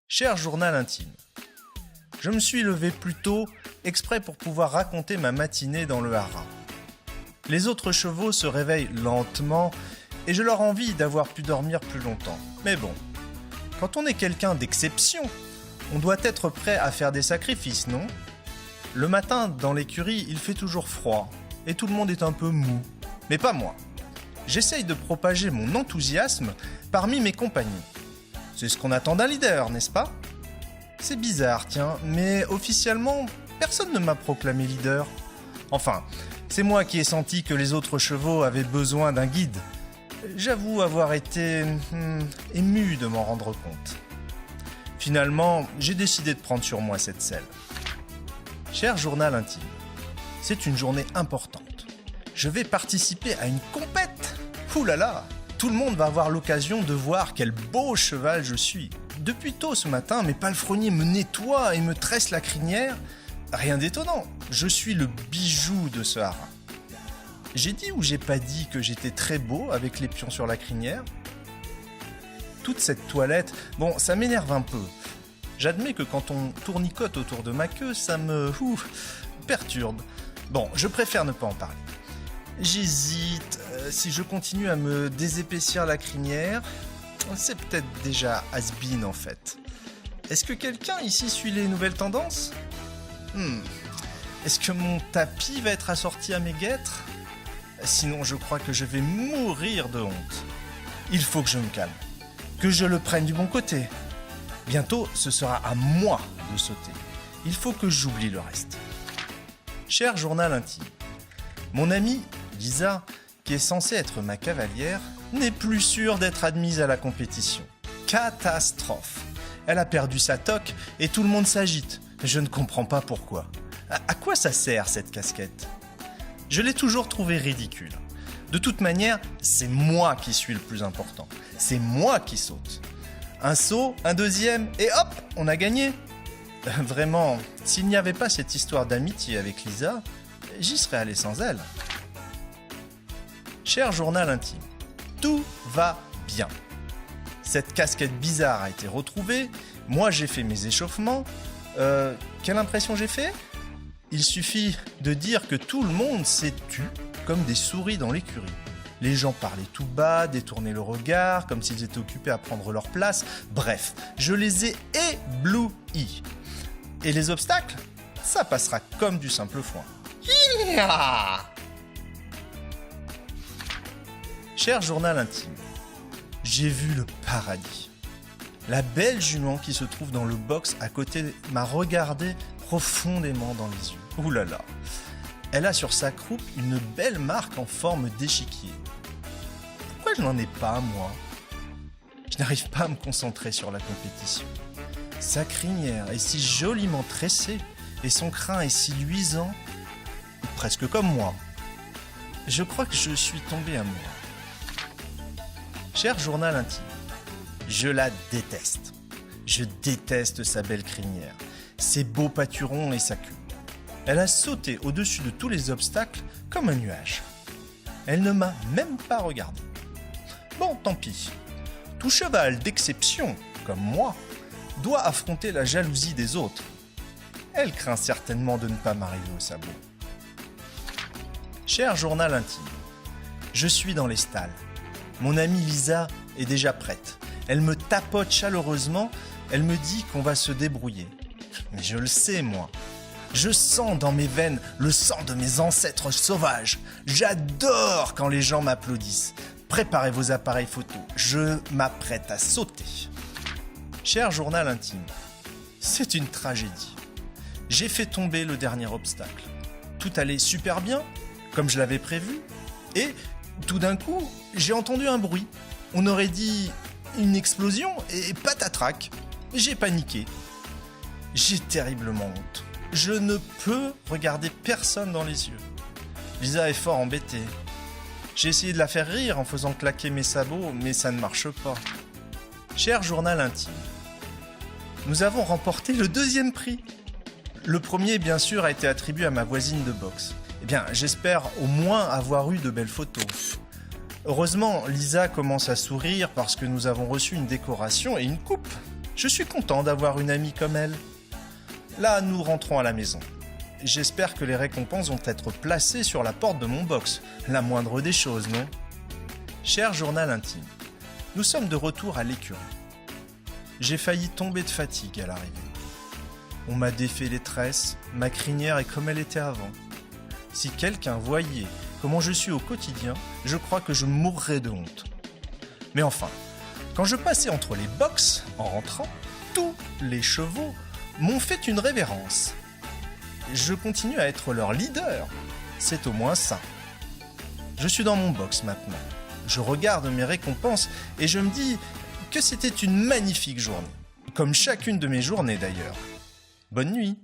Cher journal intime, je me suis levé plus tôt, exprès pour pouvoir raconter ma matinée dans le haras. Les autres chevaux se réveillent lentement et je leur envie d'avoir pu dormir plus longtemps. Mais bon, quand on est quelqu'un d'exception, on doit être prêt à faire des sacrifices, non ? Le matin, dans l'écurie, il fait toujours froid et tout le monde est un peu mou. Mais pas moi. J'essaye de propager mon enthousiasme parmi mes compagnons. C'est ce qu'on attend d'un leader, n'est-ce pas ? C'est bizarre, tiens, mais officiellement, personne ne m'a proclamé leader. Enfin, c'est moi qui ai senti que les autres chevaux avaient besoin d'un guide. J'avoue avoir été ému de m'en rendre compte. Finalement, j'ai décidé de prendre sur moi cette selle. Cher journal intime, c'est une journée importante. Je vais participer à une compète. Ouh là là, tout le monde va avoir l'occasion de voir quel beau cheval je suis. Depuis tôt ce matin, mes palefreniers me nettoient et me tressent la crinière. Rien d'étonnant, je suis le bijou de ce haras. J'ai dit ou j'ai pas dit que j'étais très beau avec les pions sur la crinière ? Toute cette toilette, bon, ça m'énerve un peu. J'admets que quand on tournicote autour de ma queue, ça me perturbe. Bon, je préfère ne pas en parler. J'hésite, si je continue à me désépaissir la crinière, c'est peut-être déjà has-been en fait. Est-ce que quelqu'un ici suit les nouvelles tendances ? Est-ce que mon tapis va être assorti à mes guêtres ? Sinon, je crois que je vais mourir de honte. Il faut que je me calme, que je le prenne du bon côté. Bientôt, ce sera à moi de sauter. Il faut que j'oublie le reste. Cher journal intime, mon amie Lisa, qui est censée être ma cavalière, n'est plus sûre d'être admise à la compétition. Catastrophe. Elle a perdu sa toque et tout le monde s'agite. Je ne comprends pas pourquoi. À quoi ça sert cette casquette ? Je l'ai toujours trouvée ridicule. De toute manière, c'est moi qui suis le plus important. C'est moi qui saute. Un saut, un deuxième, et hop, on a gagné. Vraiment, s'il n'y avait pas cette histoire d'amitié avec Lisa, j'y serais allé sans elle. Cher journal intime, tout va bien. Cette casquette bizarre a été retrouvée, moi j'ai fait mes échauffements. Quelle impression j'ai fait ? Il suffit de dire que tout le monde s'est tu comme des souris dans l'écurie. Les gens parlaient tout bas, détournaient le regard, comme s'ils étaient occupés à prendre leur place. Bref, je les ai éblouis. Et les obstacles ? Ça passera comme du simple foin. Hi-ya ! Cher journal intime, j'ai vu le paradis. La belle jument qui se trouve dans le box à côté m'a regardé profondément dans les yeux. Ouh là là. Elle a sur sa croupe une belle marque en forme d'échiquier. Pourquoi je n'en ai pas, moi ? Je n'arrive pas à me concentrer sur la compétition. Sa crinière est si joliment tressée et son crin est si luisant, presque comme moi. Je crois que je suis tombé amoureux. Cher journal intime, je la déteste. Je déteste sa belle crinière, ses beaux pâturons et sa queue. Elle a sauté au-dessus de tous les obstacles comme un nuage. Elle ne m'a même pas regardé. Bon, tant pis. Tout cheval d'exception, comme moi, doit affronter la jalousie des autres. Elle craint certainement de ne pas m'arriver au sabot. Cher journal intime, je suis dans les stalles. Mon amie Lisa est déjà prête. Elle me tapote chaleureusement, elle me dit qu'on va se débrouiller. Mais je le sais, moi. Je sens dans mes veines le sang de mes ancêtres sauvages. J'adore quand les gens m'applaudissent. Préparez vos appareils photo, je m'apprête à sauter. Cher journal intime, c'est une tragédie. J'ai fait tomber le dernier obstacle. Tout allait super bien, comme je l'avais prévu, et tout d'un coup, j'ai entendu un bruit. On aurait dit une explosion et patatrac. J'ai paniqué. J'ai terriblement honte. Je ne peux regarder personne dans les yeux. Lisa est fort embêtée. J'ai essayé de la faire rire en faisant claquer mes sabots, mais ça ne marche pas. Cher journal intime, nous avons remporté le 2e prix. Le premier, bien sûr, a été attribué à ma voisine de boxe. Eh bien, j'espère au moins avoir eu de belles photos. Heureusement, Lisa commence à sourire parce que nous avons reçu une décoration et une coupe. Je suis content d'avoir une amie comme elle. Là, nous rentrons à la maison. J'espère que les récompenses vont être placées sur la porte de mon box. La moindre des choses, non ? Cher journal intime, nous sommes de retour à l'écurie. J'ai failli tomber de fatigue à l'arrivée. On m'a défait les tresses, ma crinière est comme elle était avant. Si quelqu'un voyait comment je suis au quotidien, je crois que je mourrais de honte. Mais enfin, quand je passais entre les boxes, en rentrant, tous les chevaux m'ont fait une révérence. Je continue à être leur leader, c'est au moins ça. Je suis dans mon box maintenant. Je regarde mes récompenses et je me dis que c'était une magnifique journée. Comme chacune de mes journées d'ailleurs. Bonne nuit.